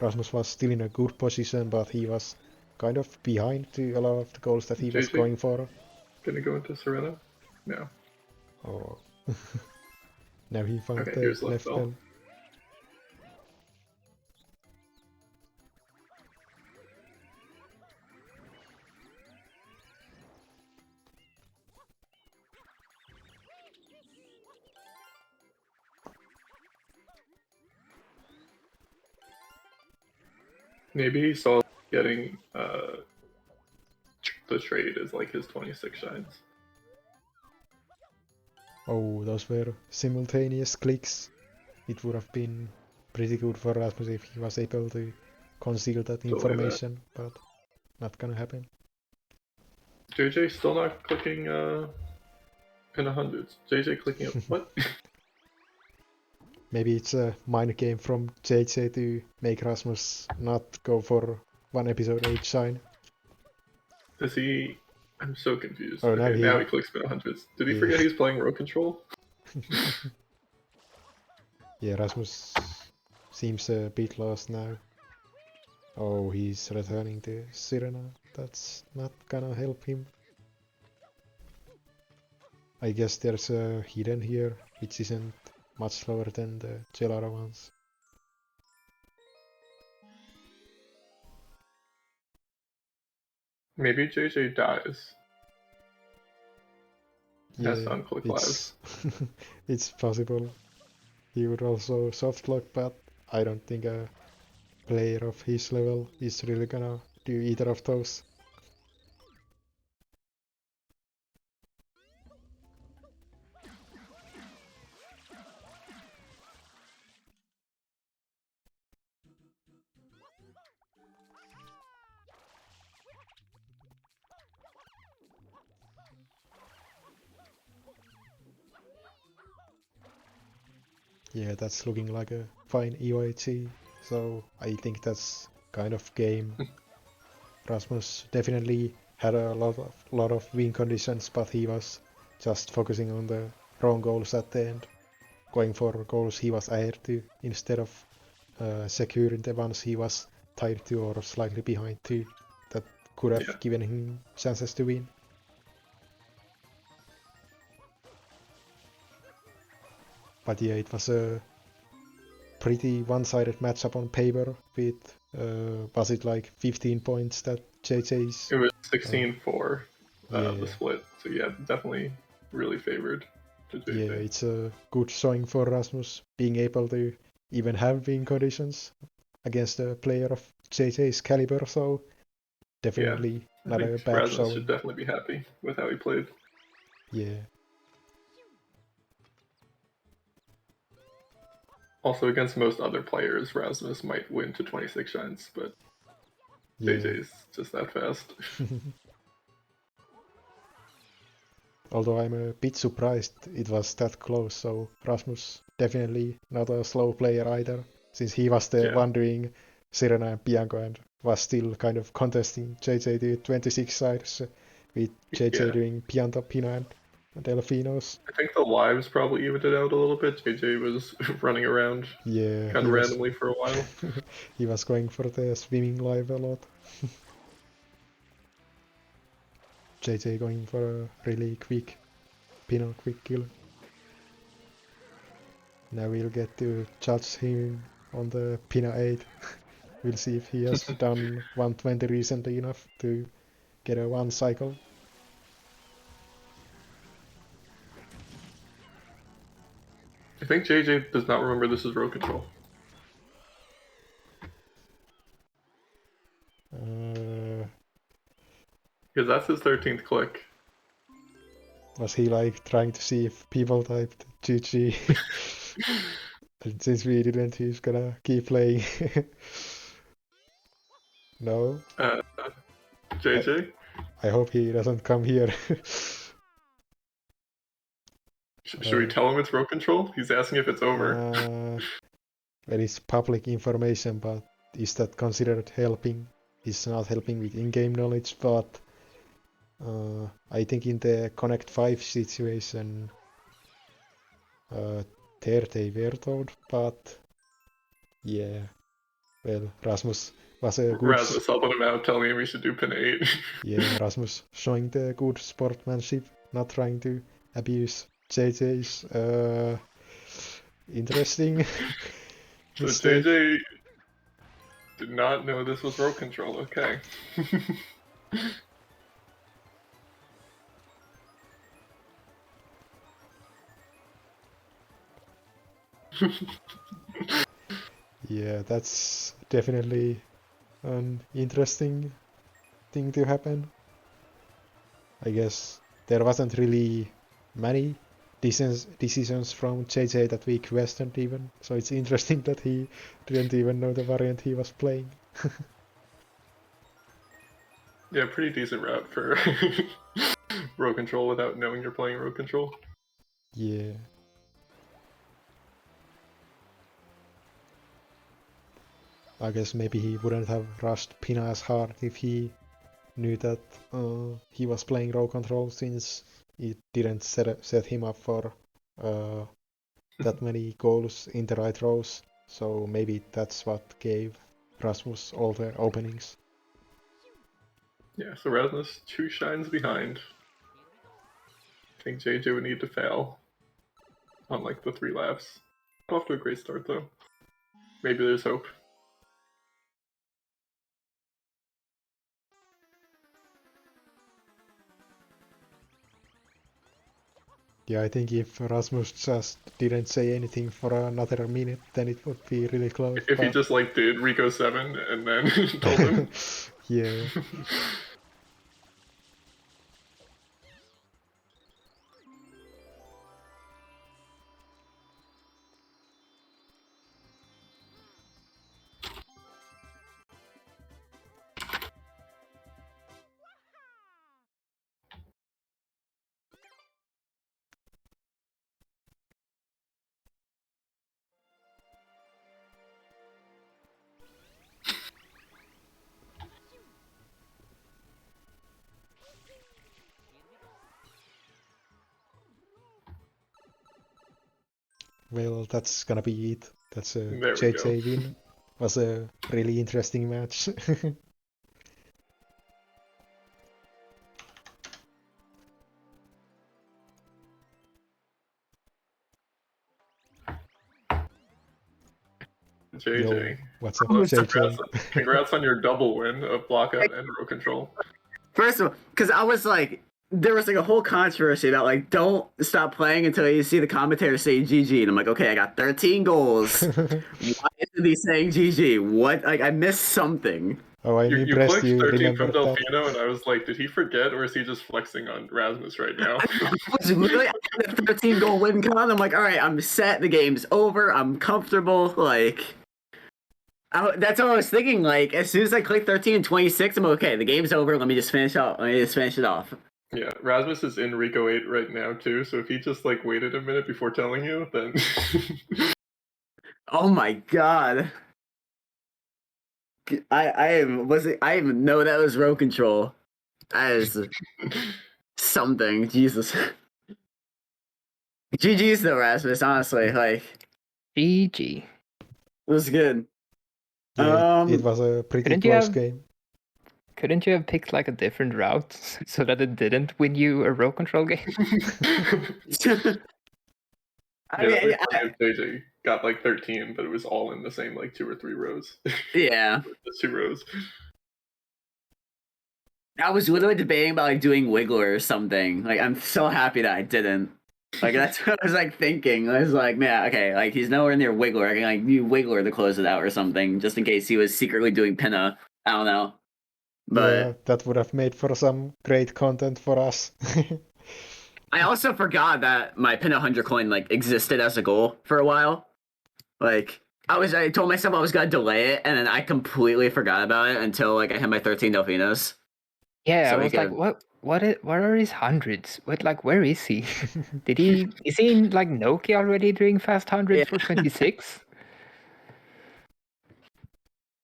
Rasmus was still in a good position, but he was kind of behind to a lot of the goals that he was JJ going for. gonna go into Serena? No. Oh. Now he found Okay, the here's left bell. bell. Maybe he saw getting the trade as like his 26 shines. Oh, those were simultaneous clicks. It would have been pretty good for Rasmus if he was able to conceal that information, but not gonna happen. JJ still not clicking in the hundreds. JJ clicking up what? Maybe it's a mind game from JJ to make Rasmus not go for one episode 8 shine. Does he? I'm so confused. Oh, Okay, now he clicks in hundreds. Did he forget he's playing row control? Yeah, Rasmus seems a bit lost now. Oh, he's returning to Sirena. That's not gonna help him. I guess there's a hidden here, which isn't much slower than the Gelara ones. Maybe JJ dies. Yeah, Has to unclick lives. it's possible. He would also softlock, but I don't think a player of his level is really gonna do either of those. Yeah, that's looking like a fine EYG, so I think that's kind of game. Rasmus definitely had a lot of win conditions, but he was just focusing on the wrong goals at the end, going for goals he was ahead to instead of securing the ones he was tied to or slightly behind to that could have given him chances to win. But yeah, it was a pretty one-sided matchup on paper with, was it like 15 points that JJ's? It was 16-4, the split. So yeah, definitely really favored to JJ. Yeah, it's a good showing for Rasmus, being able to even have win conditions against a player of JJ's caliber, so definitely not a bad Rasmus showing. should definitely be happy with how he played. Yeah. Also, against most other players, Rasmus might win to 26 shines, but JJ's just that fast. although I'm a bit surprised it was that close. So Rasmus definitely not a slow player either, since he was the one doing Serena and Bianco and was still kind of contesting JJ to 26 sides with JJ doing Pianta, Pina and Delfinos. I think the lives probably evened it out a little bit. JJ was running around kind of randomly for a while. He was going for the swimming live a lot. JJ going for a really quick Pina quick kill. Now we'll get to judge him on the Pina 8. We'll see if he has done 120 recently enough to get a 1 cycle. I think JJ does not remember this is row control. Because that's his 13th click. Was he like trying to see if people typed GG? And since we didn't, he's gonna keep playing. No? JJ? I hope he doesn't come here. Should we tell him it's row control? He's asking if it's over. Well, it's public information, but is that considered helping? It's not helping with in-game knowledge, but I think in the Connect 5 situation, there they were told, but yeah, well, Rasmus was a good... Rasmus helping him out, telling him he should do pin 8. Yeah, Rasmus showing the good sportsmanship, not trying to abuse JJ's interesting. So JJ did not know this was row control, okay. Yeah, that's definitely an interesting thing to happen. I guess there wasn't really many decisions from JJ that we questioned even, so it's interesting that he didn't even know the variant he was playing. Yeah, pretty decent route for row control without knowing you're playing row control. Yeah. I guess maybe he wouldn't have rushed Pina as hard if he knew that he was playing row control, since it didn't set him up for that many goals in the right rows. So maybe that's what gave Rasmus all the openings. Yeah, so Rasmus 2 shines behind. I think JJ would need to fail on like the 3 laps. Off to a great start though. Maybe there's hope. Yeah, I think if Rasmus just didn't say anything for another minute, then it would be really close. If he just like did Rico 7 and then told him. Yeah. Well, that's gonna be it. That's a JJ win. Was a really interesting match. JJ. Yo, what's up, JJ? Congrats on your double win of blockout and row control. First of all, because I was like, there was like a whole controversy about like, don't stop playing until you see the commentator say GG. And I'm like, okay, I got 13 goals. Why isn't he saying GG? What? Like, I missed something. Oh, I'm impressed you clicked 13 from that. Delfino, and I was like, did he forget, or is he just flexing on Rasmus right now? I was literally at the 13 goal win con. I'm like, all right, I'm set. The game's over. I'm comfortable. Like, that's what I was thinking. Like, as soon as I click 13 and 26, I'm okay. The game's over. Let me just finish out. Let me just finish it off. Yeah, Rasmus is in Rico 8 right now too, so if he just like waited a minute before telling you, then Oh my god. I didn't know that was row control. That is something. Jesus. GG's though, Rasmus, honestly. Like, GG. it was good. Yeah, it was a pretty Couldn't you close have- game. Couldn't you have picked like a different route so that it didn't win you a row control game? I mean, JJ got like 13, but it was all in the same like 2 or 3 rows. yeah. Just 2 rows. I was literally debating about like doing Wiggler or something. Like, I'm so happy that I didn't. Like, that's what I was like thinking. I was like, man, okay, like he's nowhere near Wiggler. I can like do Wiggler to close it out or something, just in case he was secretly doing Pinna. I don't know. But Yeah, that would have made for some great content for us. I also forgot that my Pinna 100 coin like existed as a goal for a while. Like, I told myself I was gonna delay it, and then I completely forgot about it until like I hit my 13 Delfinos. Yeah, So I we was like, could- what are his hundreds? Where is he? Is he in like Nokia already doing fast hundreds for 26?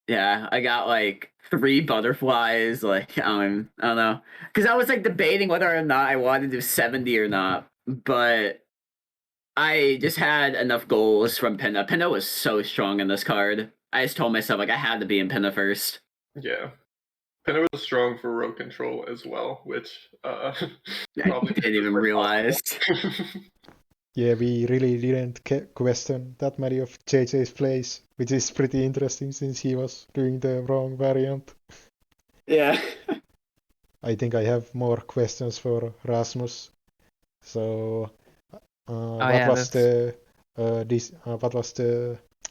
Yeah, I got like 3 butterflies. Like, I don't know, because I was like debating whether or not I wanted to do 70 or not, but I just had enough goals from Pinna. Pinna was so strong in this card. I just told myself like I had to be in Pinna first. Yeah. Pinna was strong for row control as well, which I probably didn't even realize. Yeah, we really didn't question that many of JJ's plays, which is pretty interesting since he was doing the wrong variant. Yeah. I think I have more questions for Rasmus. So, what was the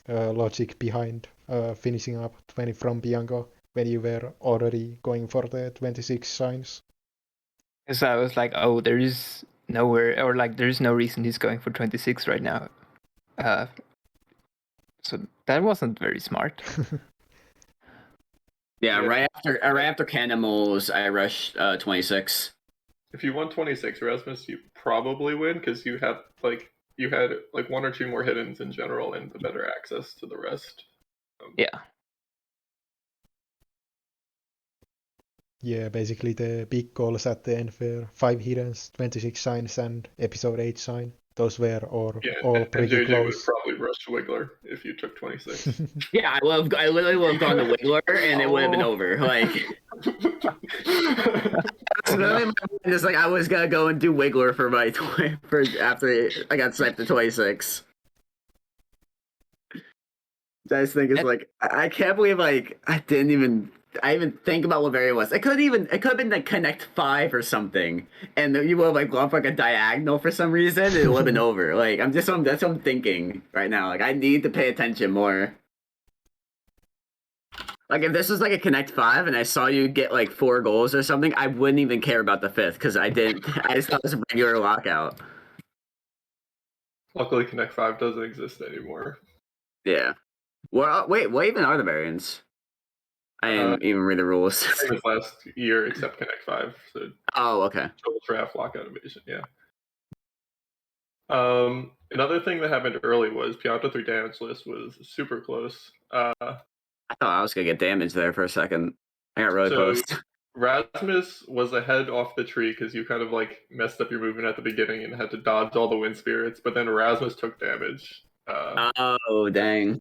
logic behind finishing up 20 from Bianco when you were already going for the 26 signs? Because I was like, oh, there is nowhere, or like there's no reason he's going for 26 right now. So that wasn't very smart. Yeah, right after Cannibals, I rushed 26. If you won 26, Rasmus, you probably win because you had like 1 or 2 more hiddens in general and the better access to the rest. Yeah. Yeah, basically the big goals at the end were 5 hiddens, 26 signs, and episode 8 sign. Those were all pretty and JJ close. would probably rush Wiggler if you took 26. Yeah, I literally would have gone to Wiggler and it would have been over. Like, that's literally my mind is like I was gonna go and do Wiggler for my after I got sniped to 26. I just think it's like I can't believe like I didn't even think about what variant it was. It could have been like Connect 5 or something, and you would have like gone for like a diagonal for some reason. And it would have been over. Like that's what I'm thinking right now. Like I need to pay attention more. Like if this was like a Connect 5 and I saw you get like 4 goals or something, I wouldn't even care about the 5th because I just thought it was a regular lockout. Luckily, Connect 5 doesn't exist anymore. Yeah. Well, wait, what even are the variants? I didn't even read the rules. Same as last year, except Connect 5. So Oh, okay. Total Draft, Lockout, Evasion, yeah. Another thing that happened early was Pianta 3 damage list was super close. I thought I was gonna get damaged there for a second. I got really close. Rasmus was ahead off the tree because you kind of like messed up your movement at the beginning and had to dodge all the wind spirits, but then Rasmus took damage. Oh, dang.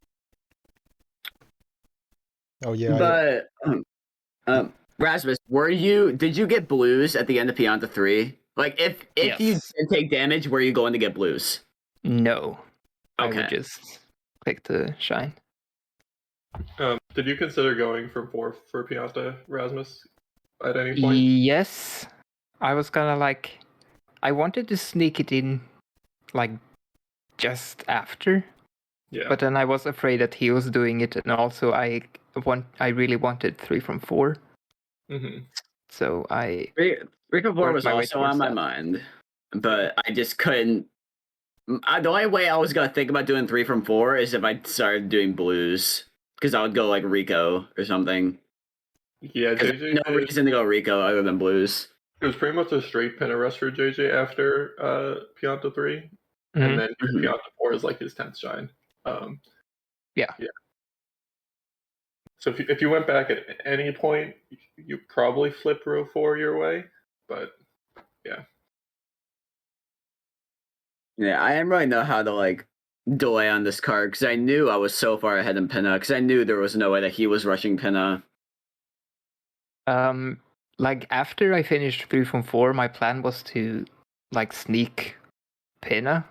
Oh yeah. But Rasmus, did you get blues at the end of Pianta 3? Like if Yes. you did take damage, were you going to get blues? No. I Okay. would just click the shine. Did you consider going from 4 for Pianta, Rasmus, at any point? Yes. I was gonna like I wanted to sneak it in like just after. Yeah. But then I was afraid that he was doing it, and also I really wanted 3 from 4. Mm-hmm. So I 3 from 4 worked was my way also on towards my that. mind, but I just couldn't. The only way I was gonna think about doing 3 from 4 is if I started doing blues, because I would go like Rico or something. Yeah, JJ No reason to go Rico other than blues. It was pretty much a straight pin arrest for JJ after Pianta 3, Mhm. and then Mhm. Pianta 4 is like his 10th shine. Yeah. So if you went back at any point, you probably flip row 4 your way, but yeah. Yeah, I didn't really know how to like delay on this card because I knew I was so far ahead in Pinna because I knew there was no way that he was rushing Pinna. Like after I finished 3 from 4, my plan was to like sneak Pinna.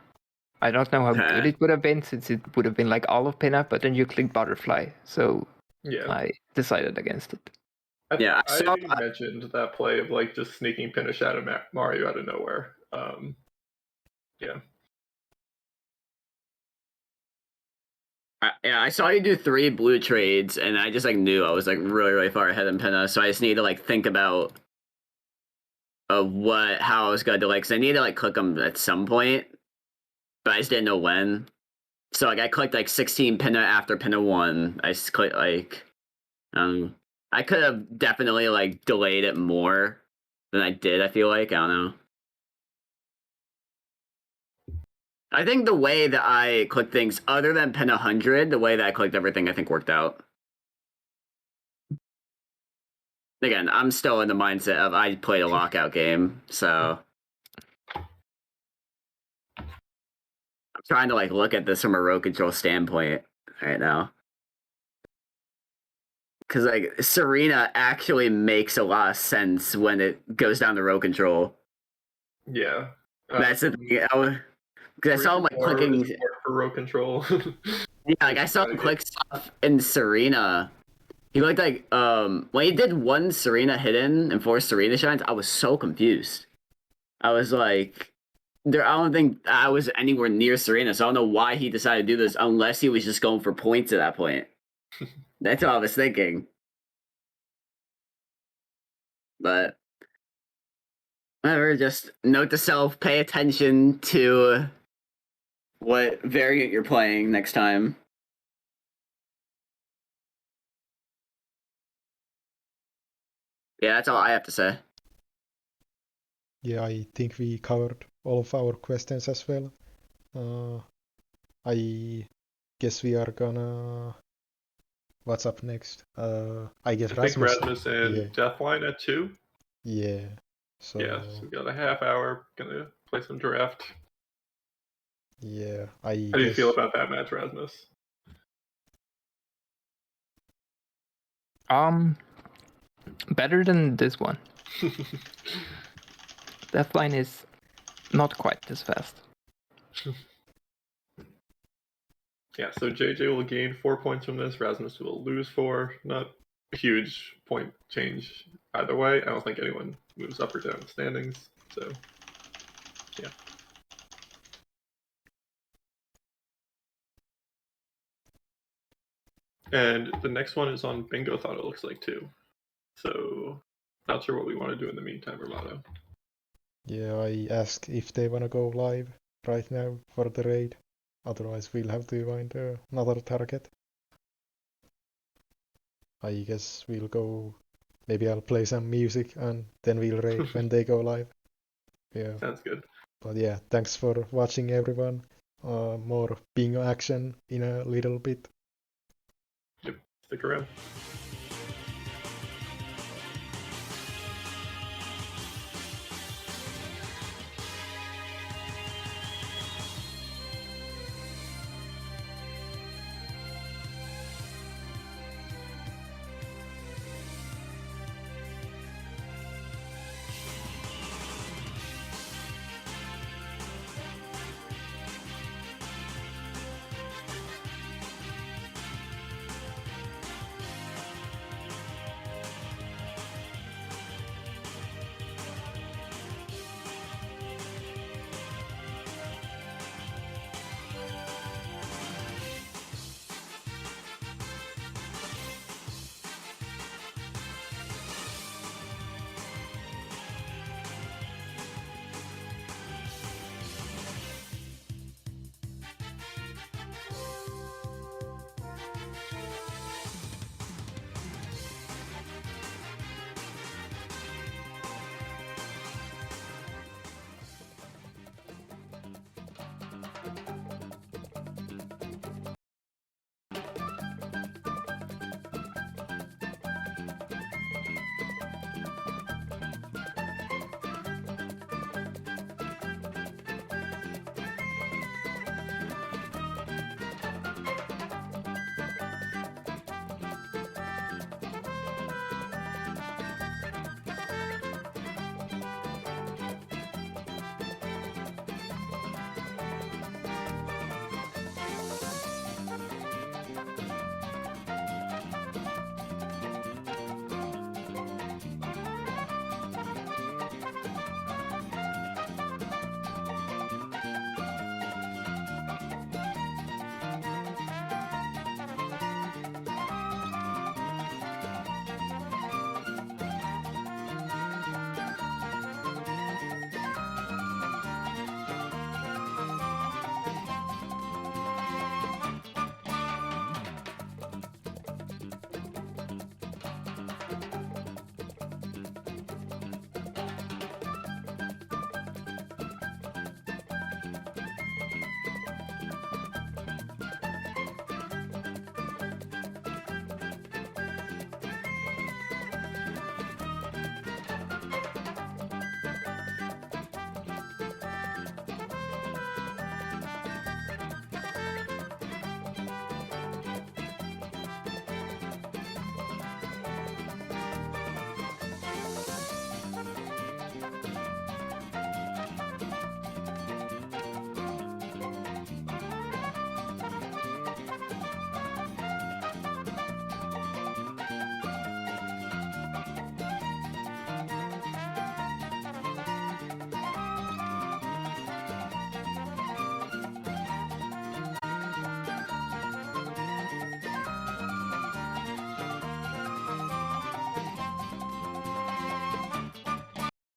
I don't know how Okay. good it would have been since it would have been like all of Pinna, but then you click Butterfly, so Yeah. I decided against it. Yeah, I think you mentioned that play of like just sneaking Pinna Shadow Mario out of nowhere. Yeah. Yeah, I saw you do 3 blue trades, and I just like knew I was like really far ahead in Pinna, so I just needed to like think about how I was gonna delay because I needed to like click them at some point, but I just didn't know when. So like I clicked like 16 Pinna after Pinna 1. I just clicked like I could have definitely like delayed it more than I did. I feel like I don't know. I think the way that I clicked things, other than Pin 100, the way that I clicked everything, I think worked out. Again, I'm still in the mindset of I played a lockout game, so I'm trying to like look at this from a row control standpoint right now. Because like Serena actually makes a lot of sense when it goes down to row control. Yeah. That's the thing. Because I saw him like clicking for row control. Yeah, like I saw him click stuff in Serena. He looked like when he did 1 Serena hidden and 4 Serena shines, I was so confused. I was like, I don't think I was anywhere near Serena, so I don't know why he decided to do this unless he was just going for points at that point. That's what I was thinking. But whatever, just note to self, pay attention to what variant you're playing next time. Yeah, that's all I have to say. Yeah, I think we covered all of our questions as well. I guess we are gonna. What's up next? I guess I think Rasmus. Rasmus and Yeah. Deathline at 2. Yeah. So. Yeah, so we got a half hour. Gonna play some draft. Yeah, How do you feel about that match, Rasmus? Better than this one. Deathline is not quite this fast. Yeah, so JJ will gain 4 points from this. Rasmus will lose 4. Not a huge point change either way. I don't think anyone moves up or down the standings. So, yeah. And the next one is on Bingo Thought, it looks like, too. So, not sure what we want to do in the meantime, Romano. Yeah, I asked if they wanna go live right now for the raid. Otherwise, we'll have to find another target. I guess we'll go. Maybe I'll play some music and then we'll raid when they go live. Yeah. Sounds good. But yeah, thanks for watching, everyone. More bingo action in a little bit. Yep, stick around.